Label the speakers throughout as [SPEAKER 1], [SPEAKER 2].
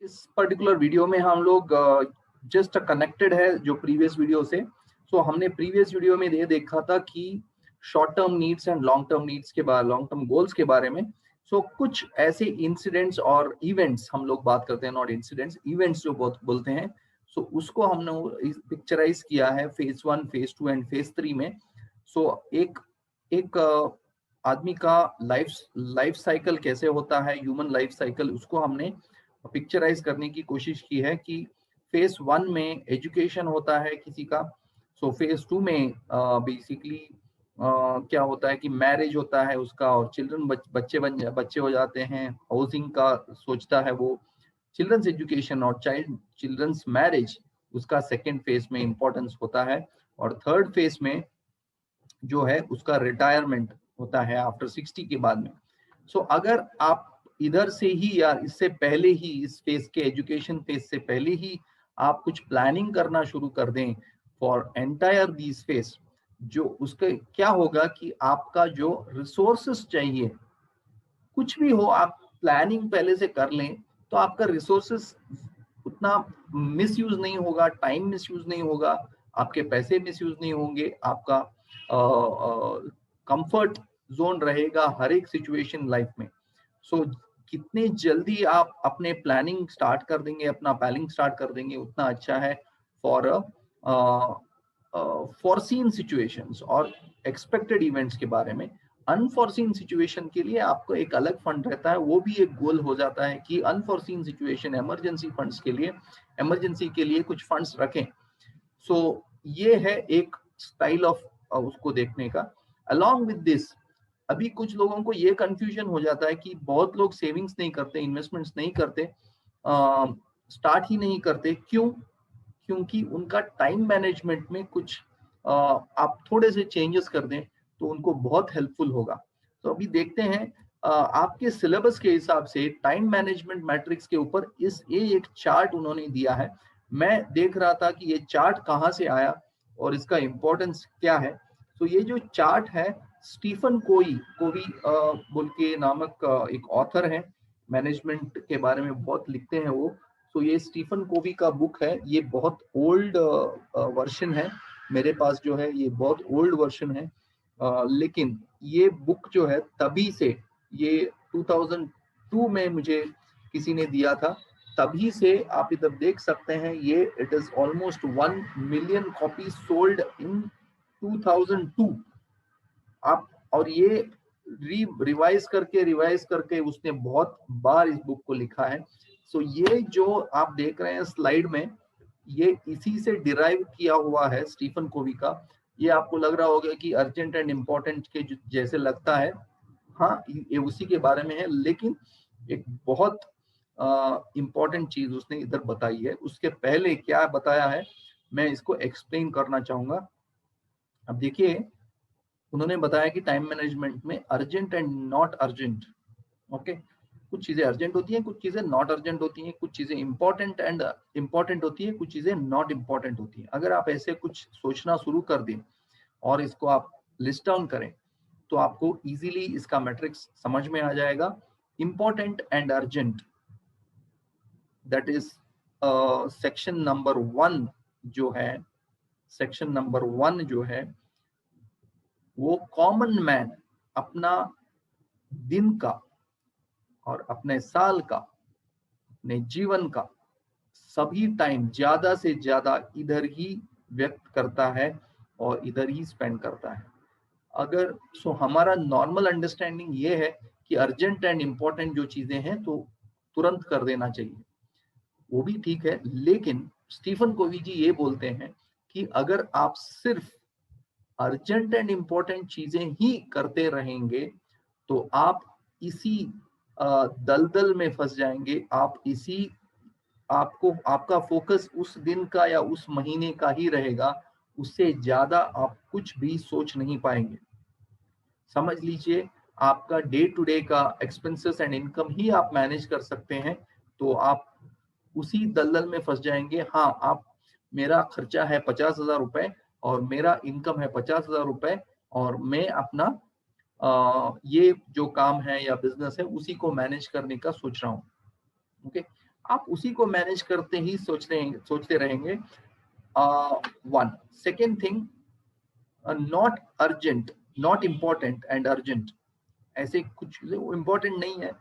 [SPEAKER 1] इस particular video में हम लोग जस्ट कनेक्टेड है जो प्रीवियस वीडियो से। सो हमने प्रीवियस वीडियो में ये देखा था कि short term needs and long term needs के बारे, लॉन्ग टर्म गोल्स के बारे में। सो कुछ ऐसे इंसिडेंट्स और इवेंट्स हम लोग बात करते हैं, नॉट इंसिडेंट्स, इवेंट्स जो बहुत बोलते हैं। सो उसको हमने पिक्चराइज किया है फेज 1, फेज 2 एंड फेज 3 में। सो एक एक आदमी का लाइफ साइकिल कैसे होता है, ह्यूमन लाइफ साइकिल, उसको हमने पिक्चराइज करने की कोशिश की है कि फेज 1 में एजुकेशन होता है किसी का। सो फेज 2 में बेसिकली क्या होता है कि मैरिज होता है उसका, और चिल्ड्रन बच्चे हो जाते हैं, हाउसिंग का सोचता है वो, चिल्ड्रंस एजुकेशन और चिल्ड्रंस मैरिज उसका सेकेंड फेज में इंपॉर्टेंस होता है। और थर्ड फेज में जो है उसका रिटायरमेंट होता है आफ्टर 60 के बाद में। सो अगर आप इधर से ही या इससे पहले ही, इस फेज के एजुकेशन फेज से पहले ही आप कुछ प्लानिंग करना शुरू कर दें फॉर एंटायर दिस फेज, जो उसके क्या होगा कि आपका जो रिसोर्सेस चाहिए, कुछ भी हो, आप प्लानिंग पहले से कर लें तो आपका रिसोर्सेस उतना मिसयूज नहीं होगा, टाइम मिसयूज नहीं होगा, आपके पैसे मिसयूज नहीं होंगे, आपका कंफर्ट जोन रहेगा हर एक सिचुएशन लाइफ में। सो कितने जल्दी आप अपने प्लानिंग स्टार्ट कर देंगे, अपना प्लानिंग स्टार्ट कर देंगे, उतना अच्छा है फॉर फॉरसीन सिचुएशंस और एक्सपेक्टेड इवेंट्स के बारे में। अनफॉरसीन सिचुएशन के लिए आपको एक अलग फंड रहता है, वो भी एक गोल हो जाता है कि अनफॉरसीन सिचुएशन, इमरजेंसी फंड्स के लिए, इमरजेंसी के लिए कुछ फंड्स रखें। सो ये है एक स्टाइल ऑफ उसको देखने का। अलॉन्ग विद दिस, अभी कुछ लोगों को ये कंफ्यूजन हो जाता है कि बहुत लोग सेविंग्स नहीं करते, इन्वेस्टमेंट्स नहीं करते, स्टार्ट ही नहीं करते। क्यों? क्योंकि उनका टाइम मैनेजमेंट में कुछ आप थोड़े से चेंजेस कर दें तो उनको बहुत हेल्पफुल होगा। तो अभी देखते हैं आपके सिलेबस के हिसाब से टाइम मैनेजमेंट मैट्रिक्स के ऊपर ये एक चार्ट उन्होंने दिया है। मैं देख रहा था कि ये चार्ट कहाँ से आया और इसका इम्पोर्टेंस क्या है। तो ये जो चार्ट है, स्टीफन कोवी बोल के नामक एक ऑथर है, मैनेजमेंट के बारे में बहुत लिखते हैं वो। तो ये स्टीफन कोवी का बुक है, ये बहुत ओल्ड वर्जन है, मेरे पास जो है ये बहुत ओल्ड वर्जन है। लेकिन ये बुक जो है तभी से, ये 2002 में मुझे किसी ने दिया था, तभी से आप इधर देख सकते हैं ये it is almost 1 million copy sold in 2002। आप, और ये रिवाइज करके उसने बहुत बार इस बुक को लिखा है। सो ये जो आप देख रहे हैं स्लाइड में, ये इसी से डिराइव किया हुआ है स्टीफन कोवी का। ये आपको लग रहा होगा कि अर्जेंट एंड इम्पोर्टेंट के जैसे लगता है, हाँ ये उसी के बारे में है, लेकिन एक बहुत इम्पोर्टेंट चीज उसने इधर बताई है। उसके पहले क्या बताया है मैं इसको एक्सप्लेन करना चाहूंगा। अब देखिए, उन्होंने बताया कि टाइम मैनेजमेंट में urgent and not urgent, okay, कुछ चीजें अर्जेंट होती हैं, कुछ चीजें नॉट अर्जेंट होती हैं, कुछ चीजें इंपॉर्टेंट एंड इम्पॉर्टेंट होती है, कुछ चीजें नॉट इम्पॉर्टेंट होती हैं। अगर आप ऐसे कुछ सोचना शुरू कर दें और इसको आप लिस्ट डाउन करें तो आपको इजीली इसका मैट्रिक्स समझ में आ जाएगा। Important and urgent, that is section number 1 जो है, सेक्शन नंबर 1 जो है वो कॉमन मैन अपना दिन का और अपने साल का, अपने जीवन का सभी टाइम ज्यादा से ज्यादा इधर ही व्यक्त करता है और इधर ही स्पेंड करता है। अगर हमारा नॉर्मल अंडरस्टैंडिंग ये है कि अर्जेंट एंड इम्पोर्टेंट जो चीजें हैं तो तुरंत कर देना चाहिए, वो भी ठीक है, लेकिन स्टीफन कोवी जी ये बोलते हैं कि अगर आप सिर्फ अर्जेंट एंड इम्पोर्टेंट चीजें ही करते रहेंगे तो आप इसी दलदल में फंस जाएंगे, आप इसी, आपको आपका फोकस उस दिन का या उस महीने का ही रहेगा, उससे ज्यादा आप कुछ भी सोच नहीं पाएंगे। समझ लीजिए, आपका डे टू डे का एक्सपेंसेस एंड इनकम ही आप मैनेज कर सकते हैं तो आप उसी दलदल में फंस जाएंगे। हाँ, आप, मेरा खर्चा है 50,000 रुपए और मेरा इनकम है 50,000 रुपए और मैं अपना ये जो काम है या बिजनेस है उसी को मैनेज करने का सोच रहा हूँ, ओके। आप उसी को मैनेज करते ही सोचते रहेंगे। One second thing, not urgent, not important and urgent, ऐसे कुछ वो इम्पोर्टेंट नहीं है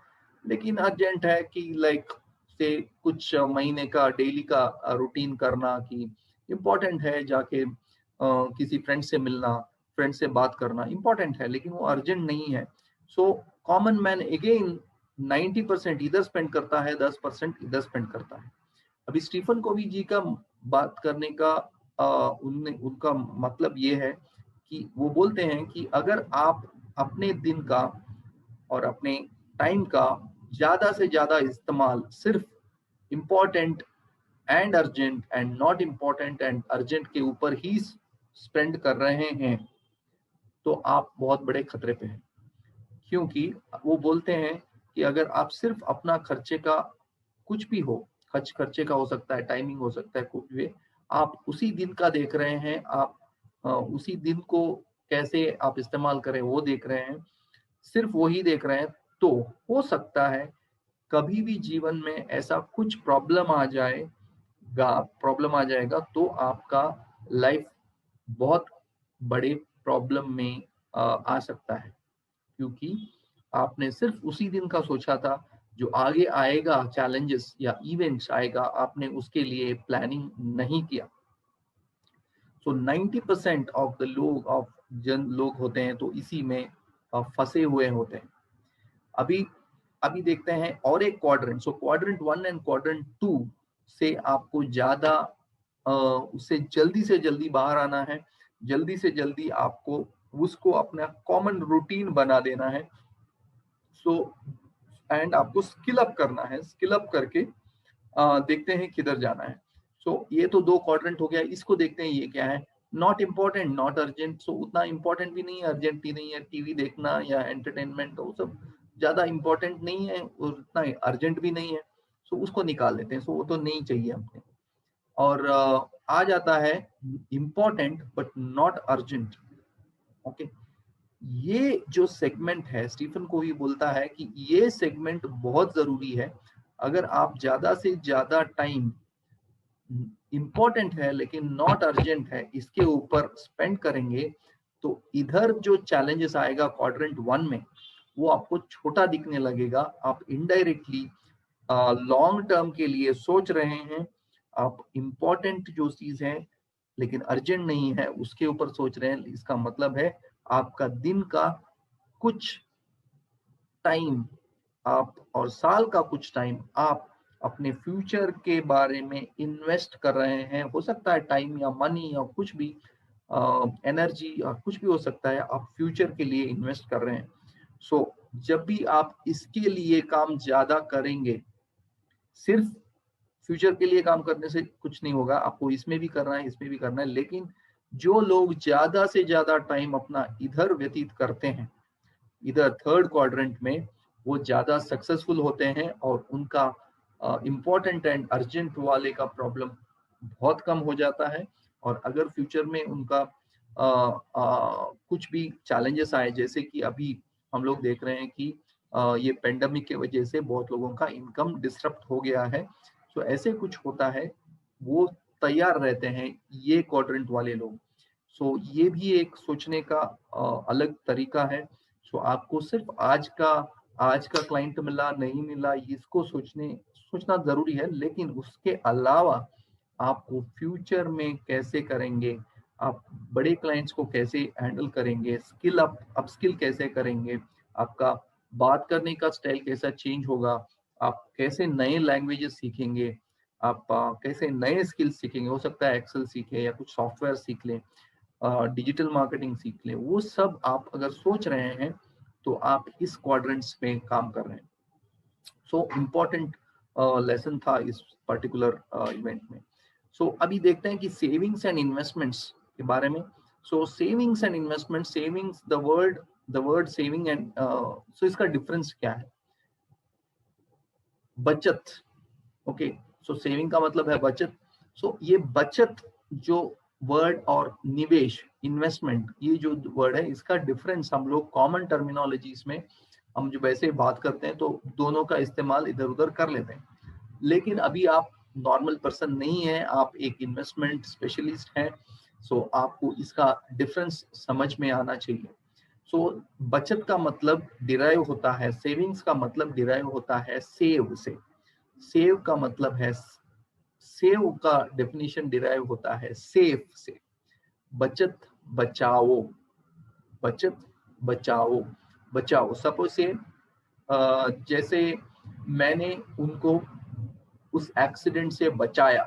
[SPEAKER 1] लेकिन अर्जेंट है कि लाइक से कुछ महीने का डेली का रूटीन करना, कि इम्पोर्टेंट है जाके किसी फ्रेंड से मिलना, फ्रेंड से बात करना इम्पोर्टेंट है लेकिन वो अर्जेंट नहीं है। सो कॉमन मैन अगेन 90% इधर स्पेंड करता है, 10% इधर स्पेंड करता है। अभी स्टीफन कोवी जी का बात करने का उनका मतलब ये है कि वो बोलते हैं कि अगर आप अपने दिन का और अपने टाइम का ज्यादा से ज्यादा इस्तेमाल सिर्फ important and urgent and not important and urgent के ऊपर ही स्पेंड कर रहे हैं तो आप बहुत बड़े खतरे पे हैं। क्योंकि वो बोलते हैं कि अगर आप सिर्फ अपना खर्चे का कुछ भी हो, खर्चे का हो सकता है, टाइमिंग हो सकता है, कुछ भी, आप उसी दिन का देख रहे हैं, आप उसी दिन को कैसे आप इस्तेमाल करें वो देख रहे हैं, सिर्फ वही देख रहे हैं, तो हो सकता है कभी भी जीवन में ऐसा कुछ प्रॉब्लम आ जाएगा तो आपका लाइफ बहुत बड़े प्रॉब्लम में आ सकता है। क्योंकि आपने सिर्फ उसी दिन का सोचा था, जो आगे आएगा चैलेंजेस या इवेंट्स आएगा आपने उसके लिए प्लानिंग नहीं किया। सो 90% ऑफ द लोग होते हैं तो इसी में फंसे हुए होते हैं। अभी अभी देखते हैं और एक quadrant, so quadrant 1 and quadrant 2 से आपको ज्यादा उससे जल्दी से जल्दी बाहर आना है, जल्दी से जल्दी आपको उसको अपना कॉमन रूटीन बना देना है। सो एंड आपको स्किल अप करना है, स्किल अप करके देखते हैं किधर जाना है। सो ये तो दो क्वाड्रेंट हो गया, इसको देखते हैं ये क्या है। नॉट इम्पोर्टेंट, नॉट अर्जेंट, सो उतना इम्पोर्टेंट भी नहीं है, अर्जेंट भी नहीं है। टीवी देखना या एंटरटेनमेंट वो सब ज्यादा इम्पोर्टेंट नहीं है और उतना अर्जेंट भी नहीं है, सो उसको निकाल लेते हैं, सो वो तो नहीं चाहिए हमने। और आ जाता है important but not urgent. Okay, ये जो सेगमेंट है स्टीफन को भी बोलता है कि ये सेगमेंट बहुत जरूरी है। अगर आप ज्यादा से ज्यादा टाइम इम्पोर्टेंट है लेकिन नॉट अर्जेंट है इसके ऊपर स्पेंड करेंगे तो इधर जो चैलेंजेस आएगा क्वाड्रेंट 1 में वो आपको छोटा दिखने लगेगा। आप इनडायरेक्टली लॉन्ग टर्म के लिए सोच रहे हैं, आप इम्पोर्टेंट जो चीज है लेकिन अर्जेंट नहीं है उसके ऊपर सोच रहे हैं। इसका मतलब है आपका दिन का कुछ टाइम आप और साल का कुछ टाइम आप अपने फ्यूचर के बारे में इन्वेस्ट कर रहे हैं। हो सकता है टाइम या मनी या कुछ भी एनर्जी या कुछ भी हो सकता है, आप फ्यूचर के लिए इन्वेस्ट कर रहे हैं। सो जब भी आप इसके लिए काम ज्यादा करेंगे, सिर्फ फ्यूचर के लिए काम करने से कुछ नहीं होगा, आपको इसमें भी करना है, इसमें भी करना है। लेकिन जो लोग ज्यादा से ज्यादा टाइम अपना इधर व्यतीत करते हैं, इधर थर्ड क्वाड्रेंट में, वो ज्यादा सक्सेसफुल होते हैं और उनका इम्पोर्टेंट एंड अर्जेंट वाले का प्रॉब्लम बहुत कम हो जाता है। और अगर फ्यूचर में उनका कुछ भी चैलेंजेस आए, जैसे कि अभी हम लोग देख रहे हैं कि ये पेंडेमिक की वजह से बहुत लोगों का इनकम डिसरप्ट हो गया है, तो ऐसे कुछ होता है, वो तैयार रहते हैं ये क्वाड्रेंट वाले लोग। सो ये भी एक सोचने का अलग तरीका है। सो आपको सिर्फ आज का क्लाइंट मिला नहीं मिला इसको सोचना जरूरी है, लेकिन उसके अलावा आपको फ्यूचर में कैसे करेंगे, आप बड़े क्लाइंट्स को कैसे हैंडल करेंगे, अपस्किल कैसे करेंगे, आपका बात करने का स्टाइल कैसा चेंज होगा, आप कैसे नए लैंग्वेजेस सीखेंगे, आप कैसे नए स्किल्स सीखेंगे। हो सकता है एक्सेल सीखे या कुछ सॉफ्टवेयर सीख लें, डिजिटल मार्केटिंग सीख लें। वो सब आप अगर सोच रहे हैं तो आप इस क्वाड्रेंट्स में काम कर रहे हैं। सो इम्पोर्टेंट लेसन था इस पर्टिकुलर इवेंट में। सो अभी देखते हैं कि सेविंग्स एंड इन्वेस्टमेंट्स के बारे में। So savings and investment, savings, the word saving and so इसका डिफरेंस क्या है? बचत। ओके, सो सेविंग का मतलब है बचत। सो ये बचत जो वर्ड और निवेश, इन्वेस्टमेंट, ये जो वर्ड है इसका डिफरेंस हम लोग कॉमन टर्मिनोलॉजीज में हम जो वैसे बात करते हैं तो दोनों का इस्तेमाल इधर उधर कर लेते हैं। लेकिन अभी आप नॉर्मल पर्सन नहीं है, आप एक इन्वेस्टमेंट स्पेशलिस्ट हैं, सो आपको इसका डिफरेंस समझ में आना चाहिए। सो बचत का मतलब डिराइव होता है, सेविंग्स का मतलब डिराइव होता है सेव से। सेव का मतलब है, सेव का डेफिनेशन डिराइव होता है सेफ से। बचत बचाओ, बचत बचाओ, बचाओ। सपोज से जैसे मैंने उनको उस एक्सीडेंट से बचाया,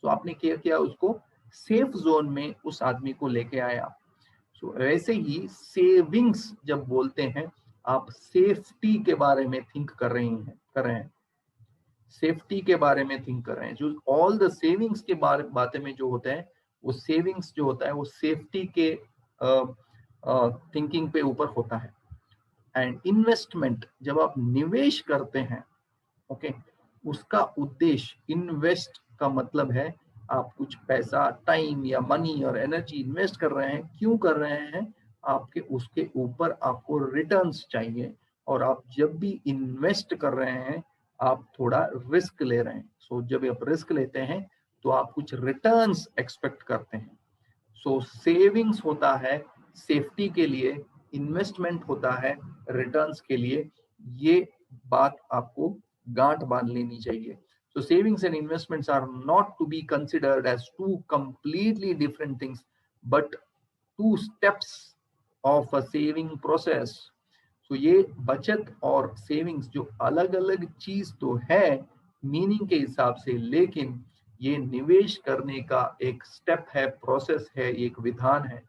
[SPEAKER 1] तो आपने क्या किया, उसको सेफ जोन में उस आदमी को लेके आया। तो वैसे ही सेविंग्स जब बोलते हैं, आप सेफ्टी के बारे में थिंक कर रहे हैं, सेफ्टी के बारे में थिंक कर रहे हैं। जो ऑल द सेविंग्स के बारे बातें में जो होते हैं, वो सेविंग्स जो होता है वो सेफ्टी के थिंकिंग पे ऊपर होता है। एंड इन्वेस्टमेंट, जब आप निवेश करते हैं, ओके, उसका उद्देश्य, इन्वेस्ट का मतलब है आप कुछ पैसा, टाइम या मनी और एनर्जी इन्वेस्ट कर रहे हैं। क्यों कर रहे हैं? आपके उसके ऊपर आपको रिटर्न्स चाहिए, और आप जब भी इन्वेस्ट कर रहे हैं आप थोड़ा रिस्क ले रहे हैं। सो जब आप रिस्क लेते हैं तो आप कुछ रिटर्न्स एक्सपेक्ट करते हैं। सो सेविंग्स होता है सेफ्टी के लिए, इन्वेस्टमेंट होता है रिटर्न्स के लिए। ये बात आपको गांठ बांध लेनी चाहिए। So savings and investments are not to be considered as two completely different things, but two steps of a saving process. So ये बचत और सेविंग्स जो अलग अलग चीज तो है मीनिंग के हिसाब से, लेकिन ये निवेश करने का एक स्टेप है, प्रोसेस है, एक विधान है।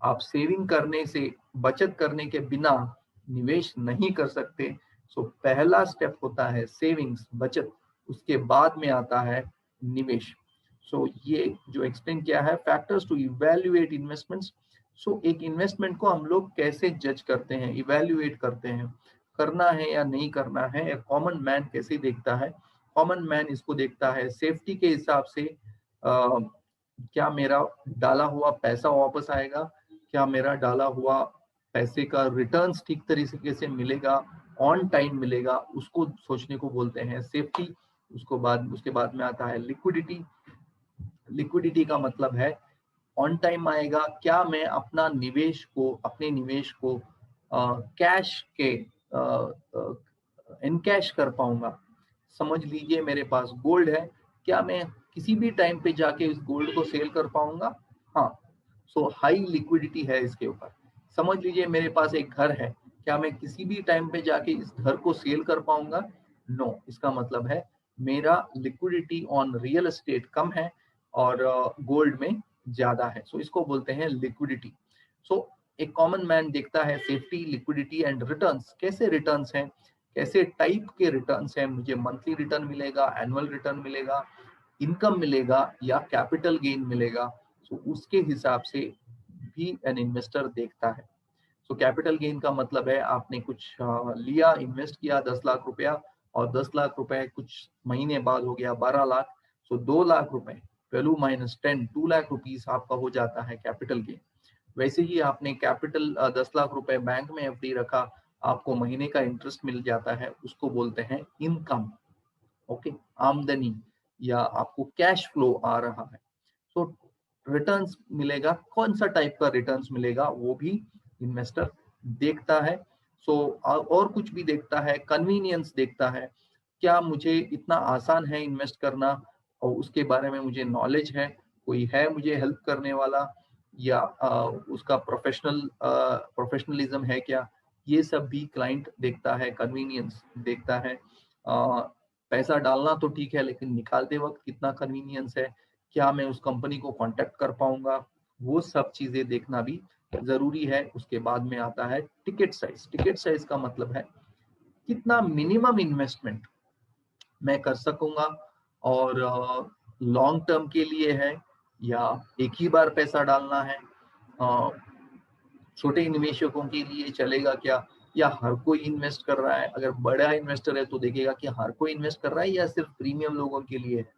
[SPEAKER 1] आप सेविंग करने से, बचत करने के बिना निवेश नहीं कर सकते। सो पहला स्टेप होता है सेविंग्स, बचत, उसके बाद में आता है निवेश। सो ये जो एक्सप्लेन किया है, फैक्टर्स टू इवैल्यूएट इन्वेस्टमेंट्स। सो एक इन्वेस्टमेंट को हम लोग कैसे जज करते हैं, इवैल्यूएट करते हैं, करना है या नहीं करना है, एक कॉमन मैन कैसे देखता है? कॉमन मैन इसको देखता है सेफ्टी के हिसाब से। क्या मेरा डाला हुआ पैसा वापस आएगा? क्या मेरा डाला हुआ पैसे का रिटर्न्स ठीक तरीके से मिलेगा, ऑन टाइम मिलेगा? उसको सोचने को बोलते हैं सेफ्टी। उसके बाद में आता है लिक्विडिटी। लिक्विडिटी का मतलब है ऑन टाइम आएगा, क्या मैं अपने निवेश को कैश के इनकैश कर पाऊंगा? समझ लीजिए मेरे पास गोल्ड है, क्या मैं किसी भी टाइम पे जाके उस गोल्ड को सेल कर पाऊंगा? हाँ, सो हाई लिक्विडिटी है इसके ऊपर। समझ लीजिए मेरे पास एक घर है, क्या मैं किसी भी टाइम पे जाके इस घर को सेल कर पाऊंगा? नो, इसका मतलब है मेरा लिक्विडिटी ऑन रियल एस्टेट कम है और गोल्ड में ज्यादा है। सो इसको बोलते हैं लिक्विडिटी। सो एक कॉमन मैन देखता है सेफ्टी, लिक्विडिटी एंड रिटर्न्स। कैसे रिटर्न्स हैं, कैसे टाइप के रिटर्न्स हैं? मुझे मंथली रिटर्न मिलेगा, एनुअल रिटर्न मिलेगा, इनकम मिलेगा या कैपिटल गेन मिलेगा? सो उसके हिसाब से भी एन इन्वेस्टर देखता है। सो कैपिटल गेन का मतलब है आपने कुछ लिया, इन्वेस्ट किया 10 लाख रुपया, और 10 लाख रुपए कुछ महीने बाद हो गया 12 लाख। सो 2 लाख रुपए, वैल्यू माइनस 10, 2 लाख रुपीज आपका हो जाता है कैपिटल गेन। वैसे ही आपने कैपिटल 10 लाख रुपए बैंक में एफडी रखा, आपको महीने का इंटरेस्ट मिल जाता है, उसको बोलते हैं इनकम। ओके, आमदनी या आपको कैश फ्लो आ रहा है। सो रिटर्न्स मिलेगा, कौन सा टाइप का रिटर्न्स मिलेगा वो भी इन्वेस्टर देखता है। सो और कुछ भी देखता है, कन्वीनियंस देखता है, क्या मुझे इतना आसान है इन्वेस्ट करना, और उसके बारे में मुझे नॉलेज है, कोई है मुझे हेल्प करने वाला, या उसका प्रोफेशनलिज्म है क्या? ये सब भी क्लाइंट देखता है, कन्वीनियंस देखता है। पैसा डालना तो ठीक है, लेकिन निकालते वक्त कितना कन्वीनियंस है, क्या मैं उस कंपनी को कांटेक्ट कर पाऊंगा? वो सब चीजें देखना भी जरूरी है। उसके बाद में आता है टिकट साइज। टिकट साइज का मतलब है कितना मिनिमम इन्वेस्टमेंट मैं कर सकूंगा, और लॉन्ग टर्म के लिए है या एक ही बार पैसा डालना है। छोटे निवेशकों के लिए चलेगा क्या, या हर कोई इन्वेस्ट कर रहा है? अगर बड़ा इन्वेस्टर है तो देखेगा कि हर कोई इन्वेस्ट कर रहा है या सिर्फ प्रीमियम लोगों के लिए है।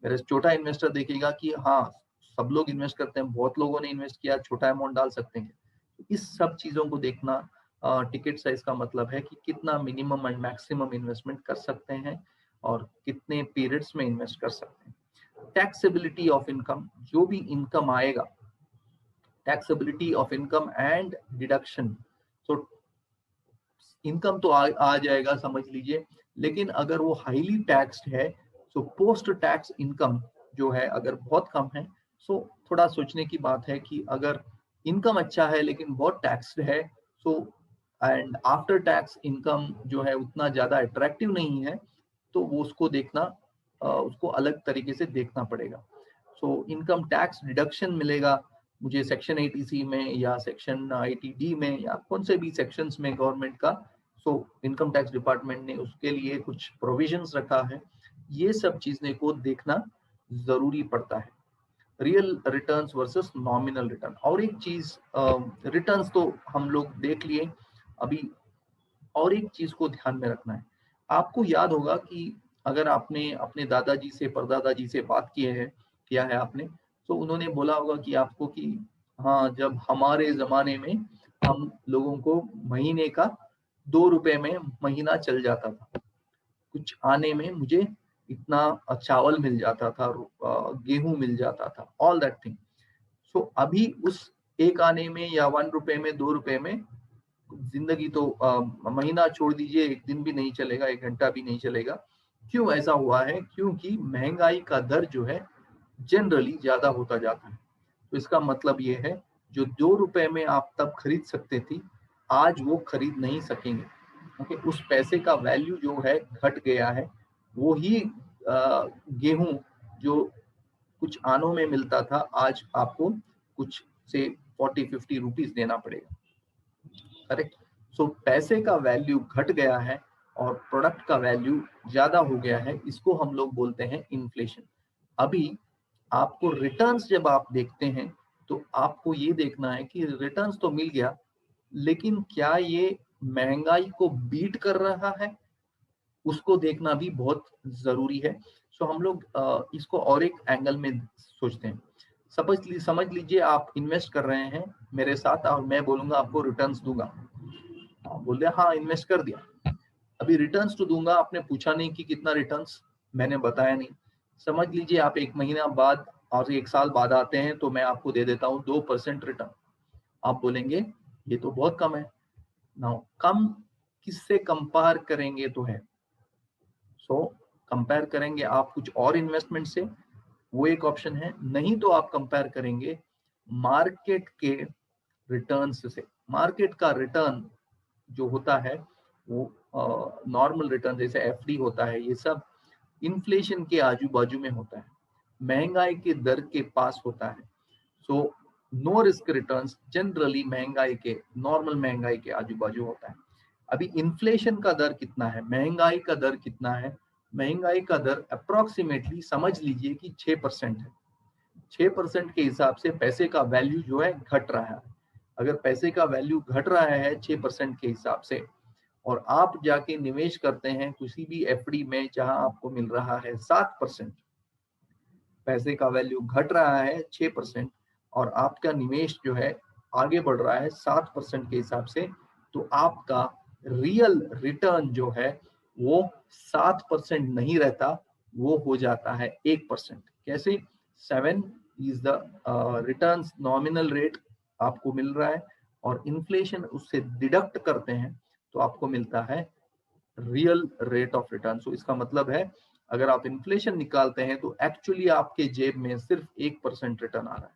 [SPEAKER 1] मेरे छोटा इन्वेस्टर देखेगा कि हाँ, सब लोग इन्वेस्ट करते हैं, बहुत लोगों ने इन्वेस्ट किया, छोटा अमाउंट डाल सकते हैं। इस सब चीजों को देखना टिकट साइज का मतलब है कि कितना मिनिमम एंड मैक्सिमम इन्वेस्टमेंट कर सकते हैं। और कितने पीरियड्स में इन्वेस्ट कर सकते हैं। टैक्सेबिलिटी ऑफ इनकम, जो भी इनकम आएगा, taxability of income and deduction. तो इनकम तो आ जाएगा समझ लीजिए, लेकिन अगर वो हाईली टैक्स्ड है, तो पोस्ट टैक्स इनकम जो है अगर बहुत कम है, सो थोड़ा सोचने की बात है कि अगर इनकम अच्छा है लेकिन बहुत टैक्स्ड है, so and after tax income जो है उतना ज्यादा अट्रैक्टिव नहीं है, तो वो उसको देखना, उसको अलग तरीके से देखना पड़ेगा। सो इनकम टैक्स डिडक्शन मिलेगा मुझे सेक्शन 80C में या सेक्शन 80D में या कौन से भी सेक्शंस में गवर्नमेंट का। सो इनकम टैक्स डिपार्टमेंट ने उसके लिए कुछ प्रोविजंस रखा है। ये सब चीजें को देखना जरूरी पड़ता है। Real returns versus nominal return. और एक चीज, रिटर्न्स तो हम लोग देख लिए अभी, और एक चीज को ध्यान में रखना है। आपको याद होगा कि अगर आपने अपने दादाजी से, परदादाजी से बात किया है आपने, तो उन्होंने बोला होगा कि आपको कि हाँ, जब हमारे जमाने में हम लोगों को महीने का 2 रुपए में महीना चल जाता था, कुछ आने में मुझे इतना चावल मिल जाता था, गेहूं मिल जाता था, ऑल दैट थिंग। सो अभी उस एक आने में या 1 रुपए में, 2 रुपए में जिंदगी तो महीना छोड़ दीजिए, एक दिन भी नहीं चलेगा, एक घंटा भी नहीं चलेगा। क्यों ऐसा हुआ है? क्योंकि महंगाई का दर जो है जनरली ज्यादा होता जाता है। तो इसका मतलब ये है, जो 2 रुपए में आप तब खरीद सकते थी, आज वो खरीद नहीं सकेंगे। ओके, उस पैसे का वैल्यू जो है घट गया है। वो ही गेहूं जो कुछ आनों में मिलता था, आज आपको कुछ से 40-50 रुपीज देना पड़ेगा। करेक्ट। सो पैसे का वैल्यू घट गया है और प्रोडक्ट का वैल्यू ज्यादा हो गया है, इसको हम लोग बोलते हैं इन्फ्लेशन। अभी आपको रिटर्न्स जब आप देखते हैं, तो आपको ये देखना है कि रिटर्न्स तो मिल गया, लेकिन क्या ये महंगाई को बीट कर रहा है, उसको देखना भी बहुत जरूरी है। सो हम लोग इसको और एक एंगल में सोचते हैं। समझ लीजिए आप इन्वेस्ट कर रहे हैं मेरे साथ, और मैं बोलूंगा आपको रिटर्न्स दूंगा। आप बोल रहे हाँ, इन्वेस्ट कर दिया, अभी रिटर्न्स तो दूंगा, आपने पूछा नहीं कि कितना रिटर्न्स, मैंने बताया नहीं। समझ लीजिए आप 1 महीना बाद और 1 साल बाद आते हैं, तो मैं आपको दे देता हूँ 2% रिटर्न। आप बोलेंगे ये तो बहुत कम है ना। कम किससे कंपेयर करेंगे तो है, सो कंपेयर करेंगे आप कुछ और इन्वेस्टमेंट से, वो एक ऑप्शन है। नहीं तो आप कंपेयर करेंगे मार्केट के रिटर्न्स से। मार्केट का रिटर्न जो होता है वो नॉर्मल रिटर्न जैसे एफडी होता है, ये सब इन्फ्लेशन के आजू बाजू में होता है, महंगाई के दर के पास होता है। So no risk returns generally महंगाई के, नॉर्मल महंगाई के आजू बाजू होता है। अभी इन्फ्लेशन का दर कितना है, महंगाई का दर कितना है? महंगाई का दर अप्रोक्सीमेटली समझ लीजिए कि 6% है। 6% के हिसाब से पैसे का वैल्यू जो है घट रहा है। अगर पैसे का वैल्यू घट रहा है 6% के हिसाब से, और आप जाके निवेश करते हैं किसी भी एफडी में जहां आपको मिल रहा है 7%, पैसे का वैल्यू घट रहा है 6% और आपका निवेश जो है आगे बढ़ रहा है 7% के हिसाब से, तो आपका रियल रिटर्न जो है वो 7% नहीं रहता, वो हो जाता है 1%। कैसे? 7 is the return nominal rate आपको मिल रहा है, और इन्फ्लेशन उससे डिडक्ट करते हैं, तो आपको मिलता है रियल रेट ऑफ रिटर्न। सो इसका मतलब है, अगर आप इन्फ्लेशन निकालते हैं तो एक्चुअली आपके जेब में सिर्फ 1% रिटर्न आ रहा है।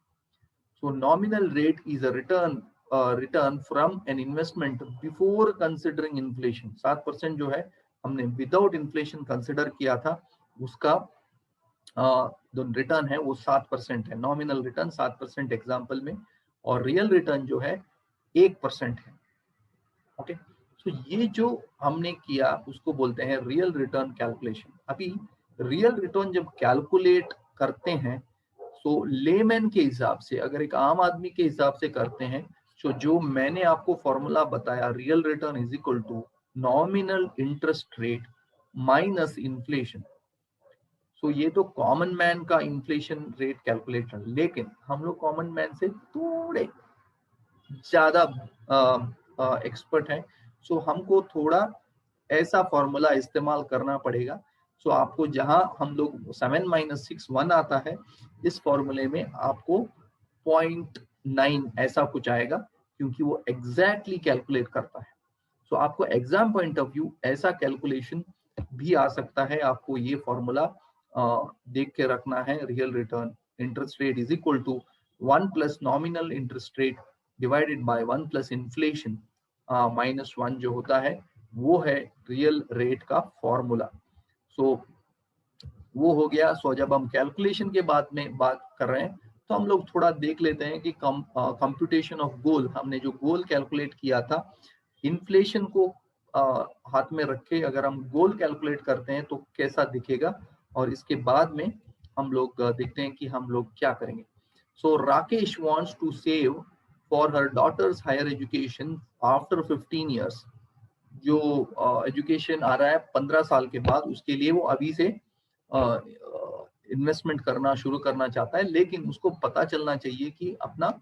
[SPEAKER 1] सो nominal rate is a return from an investment before considering inflation. 7% जो है हमने विदाउट इन्फ्लेशन कंसिडर किया था, उसका जो रिटर्न है वो 7% है। नॉमिनल रिटर्न 7% एग्जाम्पल में, और रियल रिटर्न जो है 1% है। ओके, तो ये जो हमने किया उसको बोलते हैं रियल रिटर्न कैलकुलेशन। अभी रियल रिटर्न जब कैलकुलेट करते हैं, तो लेमैन के हिसाब से, अगर एक आम आदमी के हिसाब से करते हैं, तो जो मैंने आपको फॉर्मूला बताया, real return is equal to nominal interest rate minus inflation. So ये तो कॉमन मैन का इन्फ्लेशन रेट कैलकुलेटर, लेकिन हम लोग कॉमन मैन से थोड़े ज्यादा एक्सपर्ट है, सो हमको थोड़ा ऐसा फॉर्मूला इस्तेमाल करना पड़ेगा। सो आपको जहां हम लोग 7 - 6 1 आता है, इस फॉर्मूले में आपको 0.9 ऐसा कुछ आएगा, क्योंकि वो एग्जैक्टली कैलकुलेट करता है। सो आपको एग्जाम पॉइंट ऑफ व्यू ऐसा कैलकुलेशन भी आ सकता है। आपको ये फॉर्मूला देख के रखना है। Real return interest rate is equal to 1 plus nominal interest rate divided by 1 plus inflation -1 जो होता है वो है रियल रेट का फॉर्मूला। सो वो हो गया। सो जब हम कैलकुलेशन के बाद में बात कर रहे हैं तो हम लोग थोड़ा देख लेते हैं कि कंप्यूटेशन ऑफ गोल, हमने जो गोल कैलकुलेट किया था, इन्फ्लेशन को हाथ में रखे अगर हम गोल कैलकुलेट करते हैं तो कैसा दिखेगा, और इसके बाद में हम लोग देखते हैं कि हम लोग क्या करेंगे। So Rakesh wants to save for her daughter's higher education after 15 years. जो एजुकेशन आ रहा है 15 साल के बाद, उसके लिए वो अभी से इन्वेस्टमेंट करना शुरू करना चाहता है, लेकिन उसको पता चलना चाहिए कि अपना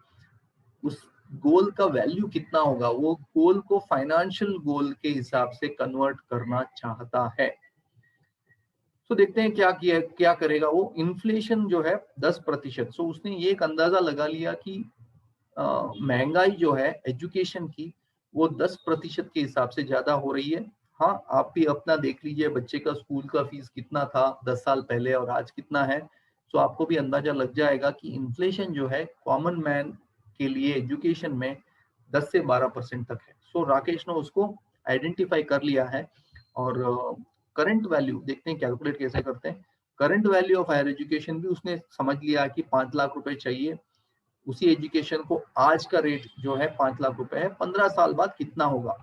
[SPEAKER 1] उस गोल का वैल्यू कितना होगा। वो गोल को फाइनेंशियल गोल के हिसाब से कन्वर्ट करना चाहता है। तो देखते हैं क्या करेगा वो। इन्फ्लेशन जो है 10%। सो उसने ये एक अंदाजा लगा लिया कि महंगाई जो है एजुकेशन की वो 10% के हिसाब से ज्यादा हो रही है। हाँ, आप भी अपना देख लीजिए, बच्चे का स्कूल का फीस कितना था 10 साल पहले और आज कितना है। तो आपको भी अंदाजा लग जाएगा कि इन्फ्लेशन जो है कॉमन मैन के लिए एजुकेशन में 10 से 12% तक है। सो राकेश ने उसको आइडेंटिफाई कर लिया है। और करंट वैल्यू देखते हैं कैलकुलेट कैसे करते हैं। Current value of higher education भी उसने समझ लिया कि 5 लाख रुपए चाहिए। उसी एजुकेशन को आज का रेट जो है 5 लाख रुपए है, 15 साल बाद कितना होगा,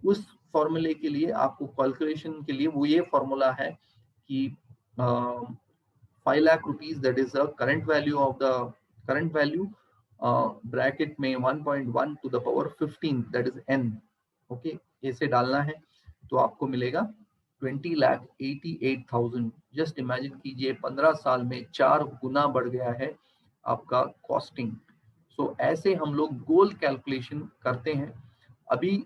[SPEAKER 1] उस फॉर्मूले के लिए आपको कैलकुलेशन के लिए वो ये फॉर्मूला है कि 5 lakh rupees that is the current value of the current value bracket में 1.1 to the power 15 that is n। Okay, ऐसे डालना है तो आपको मिलेगा 20,88,000। जस्ट इमेजिन कीजिए 15 साल में 4 गुना बढ़ गया है आपका कॉस्टिंग। सो ऐसे हम लोग गोल कैलकुलेशन करते हैं। अभी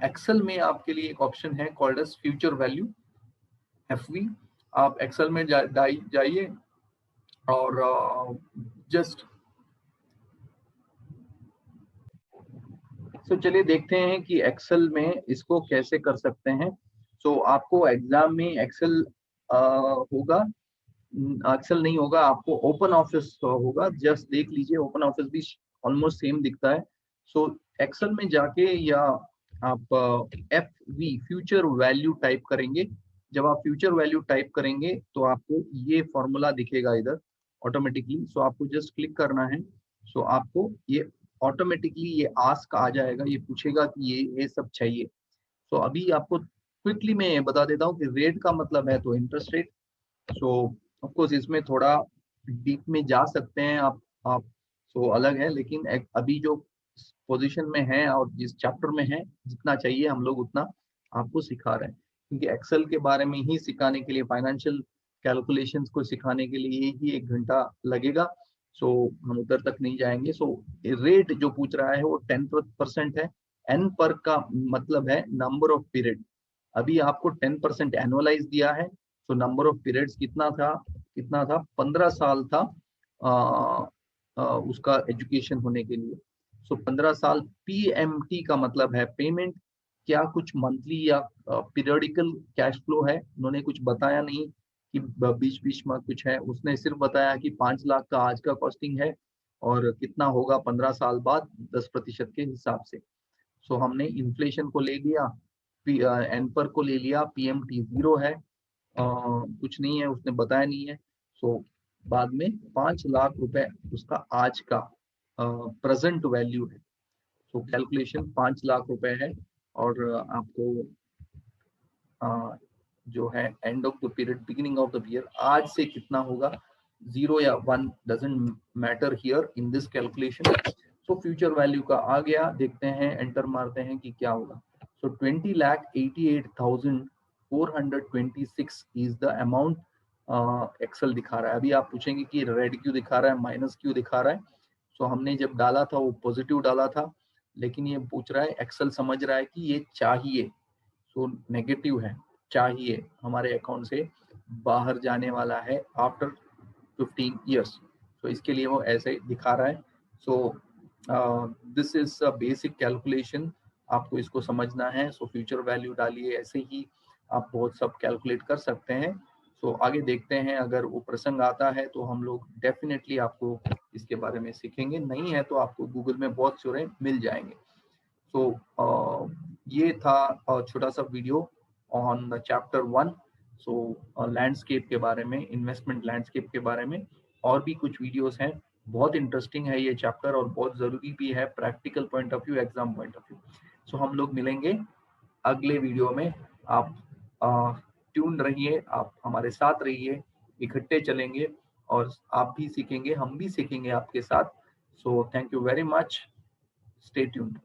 [SPEAKER 1] एक्सेल में आपके लिए एक ऑप्शन है called as future value, FV. आप एक्सेल में जाइए और जस्ट चलिए देखते हैं कि एक्सेल में इसको कैसे कर सकते हैं। आपको एग्जाम में एक्सेल होगा, एक्सेल नहीं होगा, आपको ओपन ऑफिस होगा। जस्ट देख लीजिए, ओपन ऑफिस भी ऑलमोस्ट सेम दिखता है। एक्सेल में जाके या आप F V future value type करेंगे। जब आप फ्यूचर वैल्यू टाइप करेंगे तो आपको ये फॉर्मूला दिखेगा इधर ऑटोमेटिकली। आपको जस्ट क्लिक करना है। आपको ये ऑटोमेटिकली ये आस्क आ जाएगा, ये पूछेगा कि ये सब चाहिए। अभी आपको क्विकली मैं बता देता हूँ कि रेट का मतलब है तो इंटरेस्ट रेट। ऑफ कोर्स इसमें थोड़ा डीप में जा सकते हैं आप अलग है, लेकिन अभी जो पोजीशन में है और जिस चैप्टर में है, जितना चाहिए हम लोग उतना आपको सिखा रहे हैं, क्योंकि एक्सेल के बारे में ही सिखाने के लिए, फाइनेंशियल कैलकुलेशंस को सिखाने के लिए ही 1 घंटा लगेगा। हम उधर तक नहीं जाएंगे। रेट जो पूछ रहा है वो 10% है। एन पर का मतलब है नंबर ऑफ पीरियड। अभी आपको 10% एनुअलाइज दिया है। नंबर ऑफ पीरियड्स कितना था 15 साल था उसका एजुकेशन होने के लिए। 15 साल। पीएमटी का मतलब है पेमेंट। क्या कुछ मंथली या पीरियडिकल कैश फ्लो है, उन्होंने कुछ बताया नहीं कि बीच बीच में कुछ है। उसने सिर्फ बताया कि 5 लाख का आज का कॉस्टिंग है और कितना होगा 15 साल बाद 10% के हिसाब से। हमने इन्फ्लेशन को ले लिया, एन पर को ले लिया, पीएमटी 0 है, कुछ नहीं है, उसने बताया नहीं है। बाद में 5 लाख रुपए उसका आज का प्रेजेंट वैल्यू है। कैलकुलेशन 5 लाख रुपए है। और आपको जो है end of the period beginning of the year आज से कितना होगा, 0 या 1 doesn't matter here in this calculation. Future value का आ गया, देखते हैं, एंटर मारते हैं कि क्या होगा। 20,88,426 इज द अमाउंट एक्सेल दिखा रहा है। अभी आप पूछेंगे कि रेड क्यों दिखा रहा है, माइनस क्यों दिखा रहा है। हमने जब डाला था वो पॉजिटिव डाला था, लेकिन ये पूछ रहा है, एक्सेल समझ रहा है कि ये चाहिए, नेगेटिव है। चाहिए हमारे अकाउंट से बाहर जाने वाला है आफ्टर 15 years। तो इसके लिए वो ऐसे दिखा रहा है। So this is a basic calculation, आपको इसको समझना है। सो फ्यूचर वैल्यू डालिए, ऐसे ही आप बहुत सब कैलकुलेट कर सकते हैं। सो आगे देखते हैं, अगर वो प्रसंग आता है तो हम लोग डेफिनेटली आपको इसके बारे में सीखेंगे, नहीं है तो आपको गूगल में बहुत सारे मिल जाएंगे। सो ये था छोटा सा video on the chapter 1। So landscape के बारे में, इन्वेस्टमेंट लैंडस्केप के बारे में और भी कुछ वीडियोस हैं। बहुत इंटरेस्टिंग है ये चैप्टर और बहुत ज़रूरी भी है practical point of view, exam point of view. So हम लोग मिलेंगे अगले वीडियो में। आप ट्यून रहिए, आप हमारे साथ रहिए, इकट्ठे चलेंगे और आप भी सीखेंगे, हम भी सीखेंगे आपके साथ। So thank you very much, stay tuned.